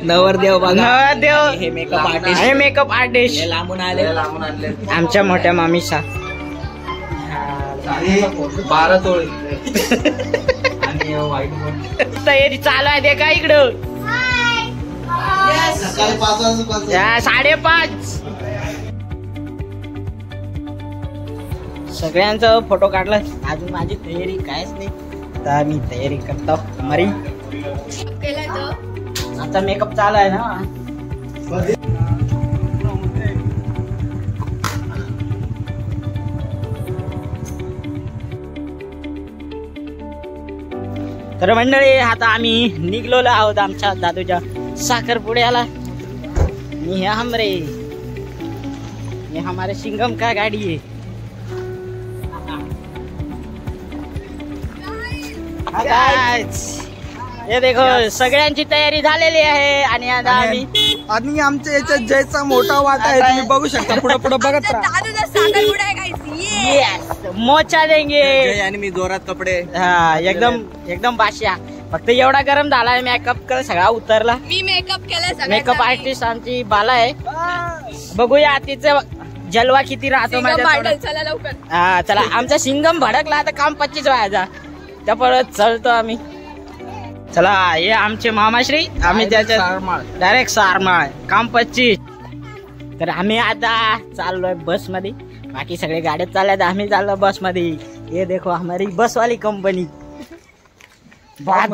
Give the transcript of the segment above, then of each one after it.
नवरदेव बघा, नवरदेव हे मेकअप आर्टिस्ट, हे मेकअप आर्टिस्ट हे लांबून आले आमच्या मोठ्या मामीचा 12 तोळे आणि व्हाईट बोर्ड तयारी चालू आहे ते का इकडं 5:30 सगळ्यांचा फोटो काढला. अजून माझी तयारी कायच नाही. आता मी तयारी करतो मरी. आता मेकअप चालू आहे ना. तर मंडळी आता आम्ही निघलेलो आहोत आमच्या दादूच्या साखरपुड्याला. ये हमारे सिंघम का गाडी है. हे देखो सगळ्यांची तयारी झालेली आहे आणि आता आणि आमच्या याच्यात जयचा मोठा वाटा आहे. तुम्ही बघू शकता. पुढे पुढे बघत राहा. मोचा देंगे आणि मी जोरात कपडे. हा एकदम बादशाह. फक्त एवढा गरम झालाय मेकअप सगळा उतरला. मी मेकअप केला. मेकअप आर्टिस्ट आमची बाला आहे. बघूया तिचं जलवा किती राहतो माझ्या. चला लवकर. हा चला. आमचा सिंगम भडकला आता काम 25 व्हायचा. त्या परत चलतो आम्ही. चला हे आमचे मामाश्री. आम्ही त्याच्या डायरेक्ट सारमाळ काम 25. तर आम्ही आता चाललोय बस मध्ये. बाकी सगळे गाड्यात चालल्यात. आम्ही चाललो बस मध्ये. ये देखो हमारी बस वाली कंपनी. बहुत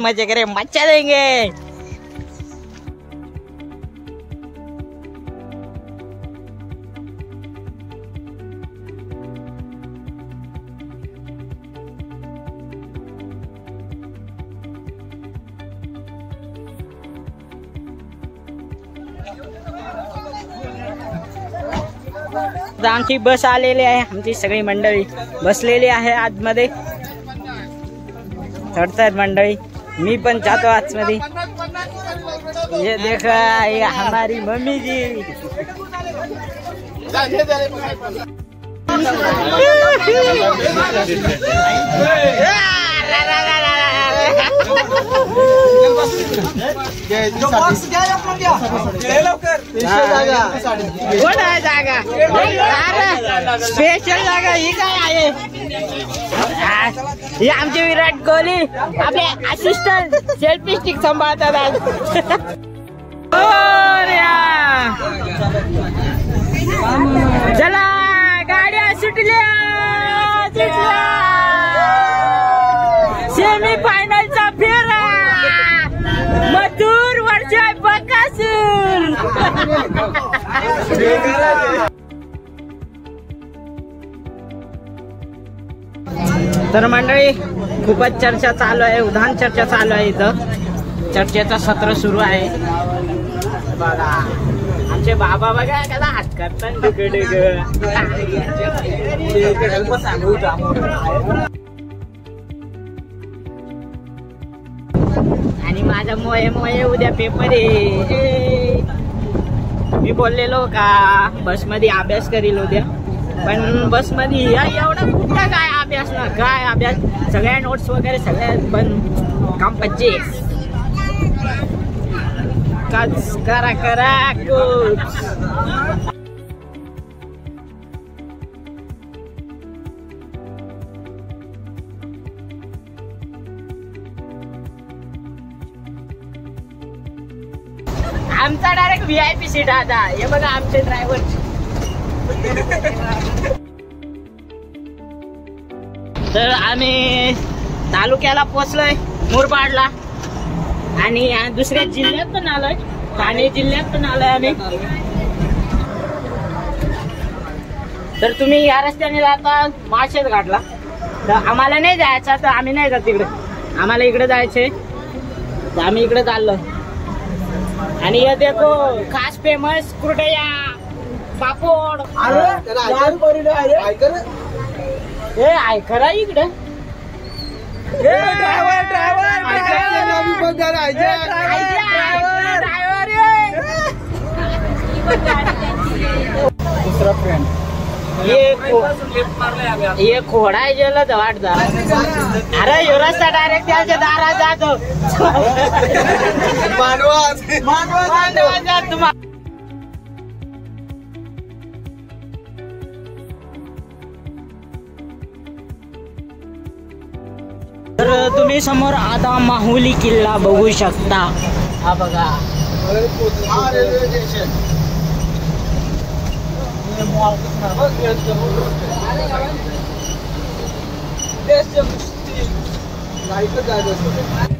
मजे करे. मजा देंगे. आमची बस आलेली आहे. आमची सगळी मंडळी बसलेली आहे आतमध्ये. चढतायत मंडळी. मी पण जातो आतमध्ये. ये देखा ये हमारी मम्मी जी. जागा स्पेशल जागा ही काय आहे. हे आमचे विराट कोहली आपले असिस्टंट सेल्फी स्टिक सांभाळतात आज. चला गाड्या सुटल्या. सेमी फायनलचा फेरा. मधुर वर्षा बकासूर. तर मंडळी खूपच चर्चा चालू आहे. उधाण चर्चा चालू आहे. इथं चर्चेचं सत्र सुरू आहे. बघा आमचे बाबा बघा कसा हात करतात. आणि माझा मोये उद्या पेपर आहे. मी बोललेलो का बस मध्ये अभ्यास करील उद्या. पण बस मध्ये एवढा कुठला काय अभ्यास ना. काय अभ्यास. सगळ्या नोट्स वगैरे सगळ्या पण काम 25 करा आमचा डायरेक्ट VIP सीट आता. हे बघा आमचे ड्रायव्हर. तर आम्ही तालुक्याला पोहोचलोय मुरबाडला. आणि दुसऱ्या जिल्ह्यात पण आलोय. ठाणे जिल्ह्यात पण आलोय आम्ही. तर तुम्ही या रस्त्याने जाता माळशेज घाटला. तर आम्हाला नाही जायचं. तर आम्ही नाही जात तिकडे. आम्हाला इकडे जायचंय. तर आम्ही इकडे चाललो. आणि हे देखो खास फेमस कुरडया पापड. हे ऐकरा इकडे. दुसरा फ्रेंड ये खोडा गेलं वाटत. अरे यो रस्ता डायरेक्ट त्याच्या दारात जातो. मांडवाचा तुम्हा तर तुम्ही समोर आता माहुली किल्ला बघू शकता. हा बघा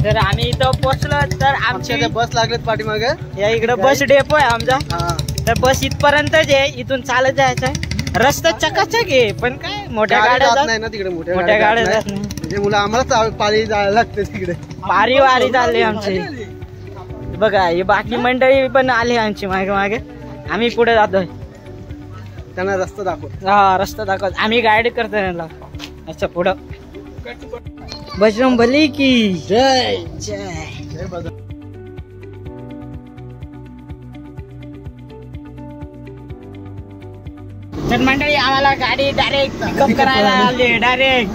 तर आम्ही इथं पोहोचलो. तर आमच्या बस लागलेत पाठीमागे. या इकडे बस डेपो आहे आमचा. तर बस इथपर्यंतच आहे, इथून चालत जायचं आहे. रस्ता चकाचक आहे पण काय मोठ्या गाड्या जात नाही ना तिकडे. मोठ्या गाड्या जात नाही. म्हणजे मुलं आम्हाला पायी जायला लागते तिकडे. पारी वारी चालली आमची. बघा ही बाकी मंडळी पण आली आमची मागे मागे. आम्ही पुढे जातोय. त्यांना रस्ता दाखव. हा रस्ता दाखवत आम्ही गाईड करतो त्यांना. अच्छा पुढं बजरंग बली की जय जय. तर मंडळी आम्हाला गाडी डायरेक्ट पिकअप करायला आली डायरेक्ट.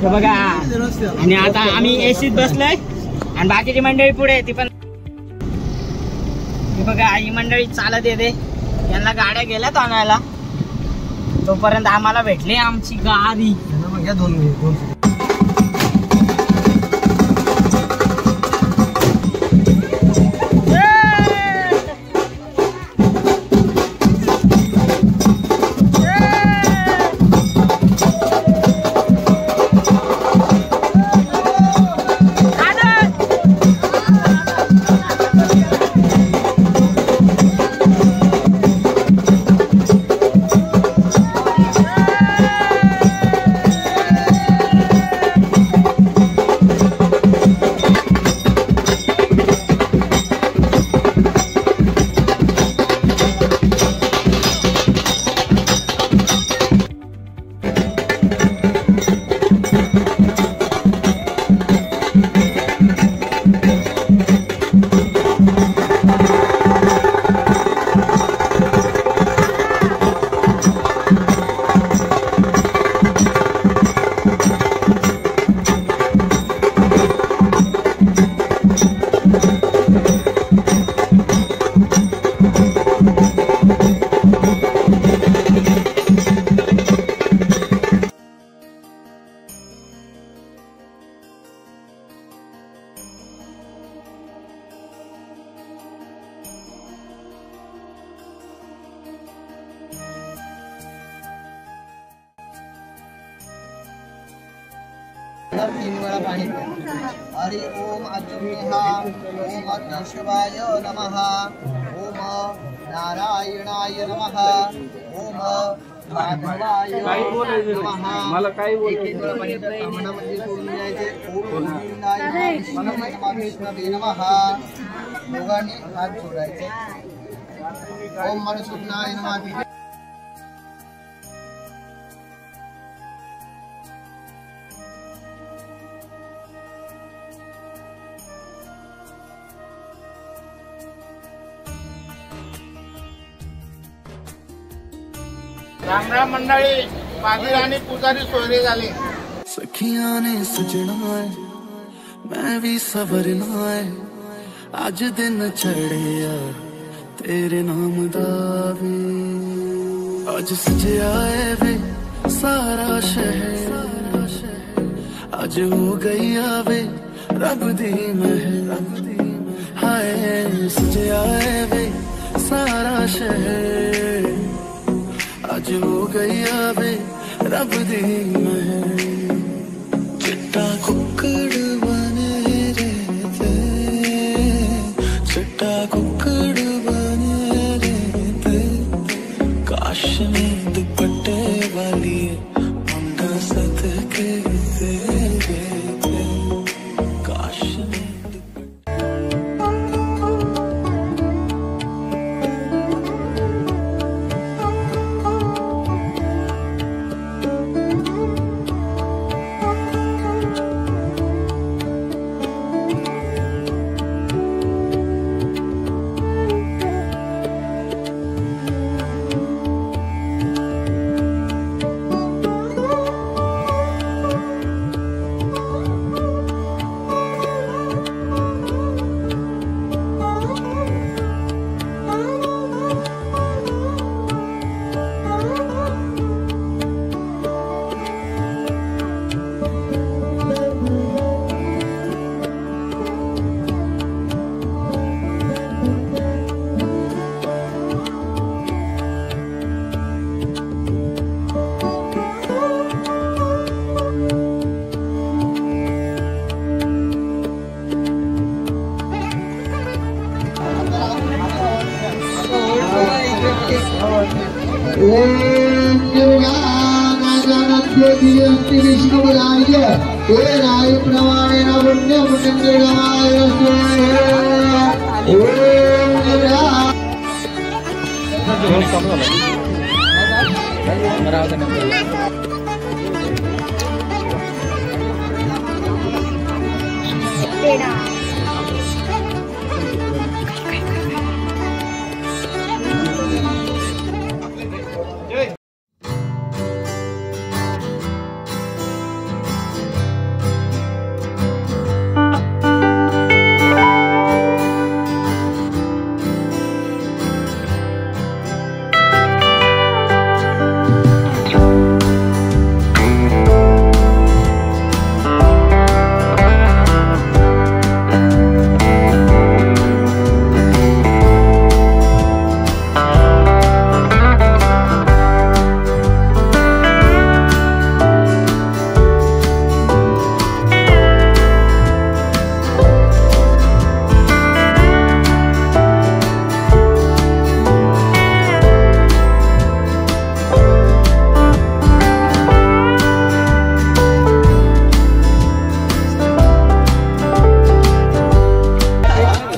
बघा आणि आता आम्ही एसीत बसलोय आणि बाकीची मंडळी पुढे. ती पण बघा ही मंडळी चालत येते. यांना गाड्या गेल्यात आणायला. तोपर्यंत आम्हाला भेटली आमची गाडी. दोन तीन वेळा पाणी. हरि ओम अज्ञेहा ओम अग्निशिवाय नमः ओम नारायणाय नमः ओम माधवाय नमः. मला काय बोलायचं सामानामध्ये सोडून द्यायचे. ओम गोविंदाय नमः विष्णवे नमः. दोघांनी हात जोडायचे. ओम मनसुखनाय नमः. राम राम मंडळी. पागीर आणि पुजारी सोयरे झाले. सखियां ने सजना है मैं भी सवरना है. आज दिन चढ़े यार तेरे नाम दा वे. आज सजया है वे सारा शहर. आज हो गई आवे रब दी महर. हाय सजया है वे सारा शहर. आज हो गई आवे रब दी महर. चिट्टा कुक्कड़ बने रहते. चिट्टा कुक्कड़ बने रहते. काश में दुपट्टे वाली मुंडा सदके तेरे. काश में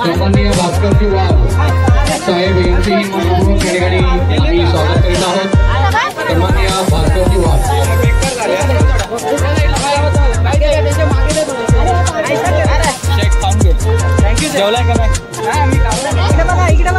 सन्माननीय भास्करजी वाघ साहेब यांचेही मनपूर्वक या ठिकाणी आम्ही स्वागत करीत आहोत. सन्माननीय भास्करजी वाघ. जेवलाय का नाही? इकडे बघा इकडे.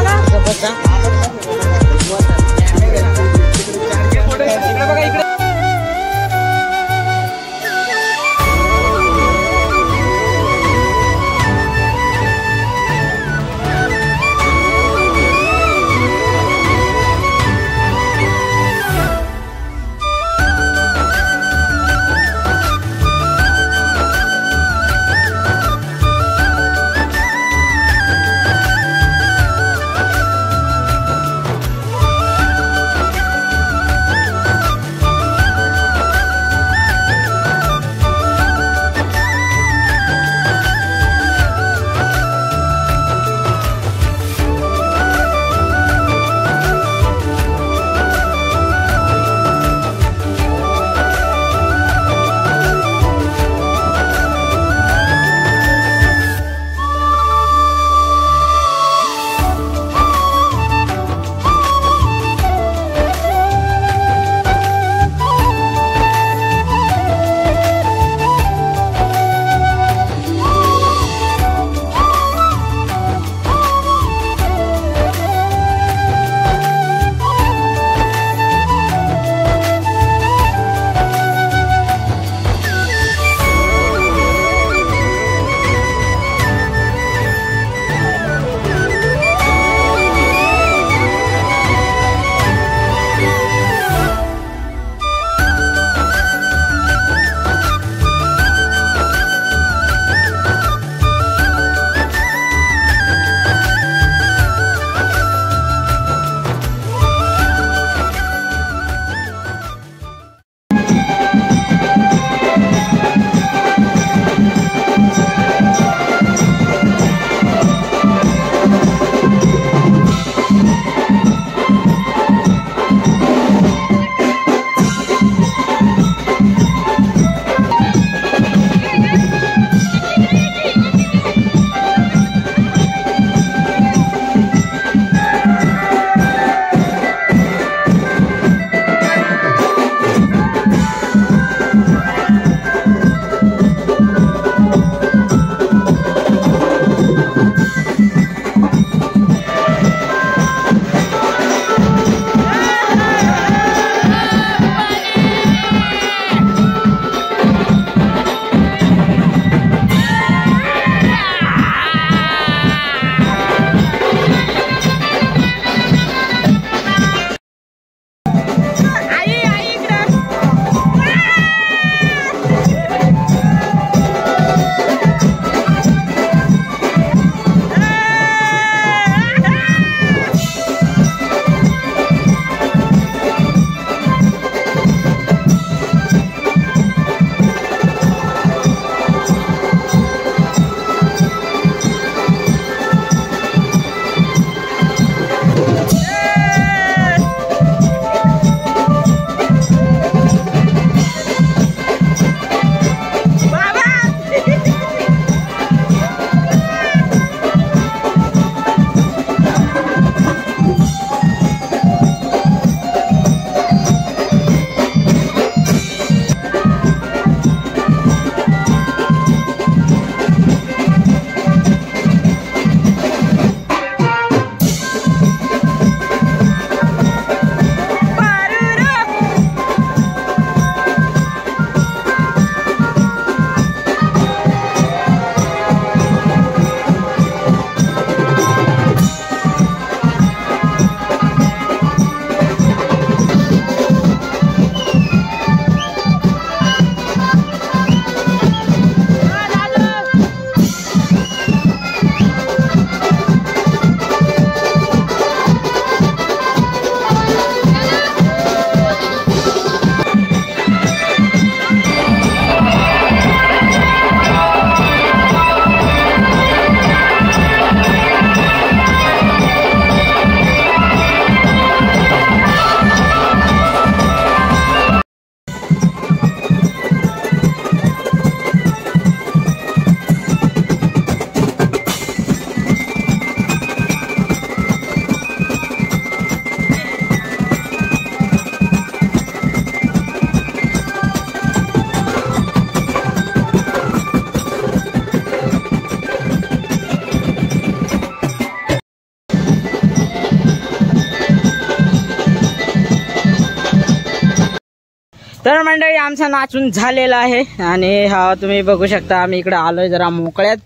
तर मंडळी आमचा नाचून झालेला आहे आणि हा तुम्ही बघू शकता आम्ही इकडे आलोय जरा मोकळ्यात.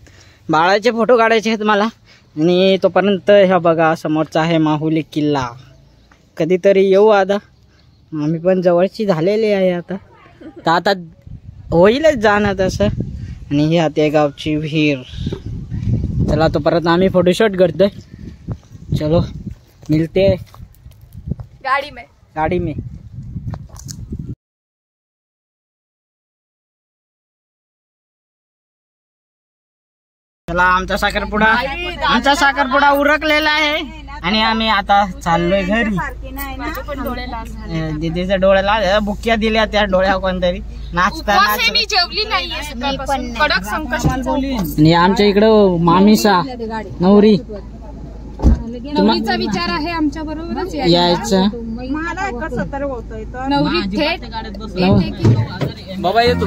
बाळाचे फोटो काढायचे आहेत मला आणि तोपर्यंत ह्या बघा समोरचा आहे माहुली किल्ला. कधीतरी येऊ आता, आम्ही पण जवळची झालेली आहे आता. तर आता होईलच जाणं तसं. आणि ही हाते गावची विहीर. चला तो परत आम्ही फोटोशूट करतोय. चलो मिलते गाड़ी में. चला आमचा साखरपुडा उरकलेला आहे आणि आम्ही आता चाललोय घरी. दीदीच्या डोळ्याला बुक्या दिल्या, त्या डोळ्या कोणतरी नाचताना. आणि आमच्या इकडं मामीसा नवरी नवरीचा विचार आहे आमच्या बरोबरच यायचं. नवरी थेट बाबा येतो.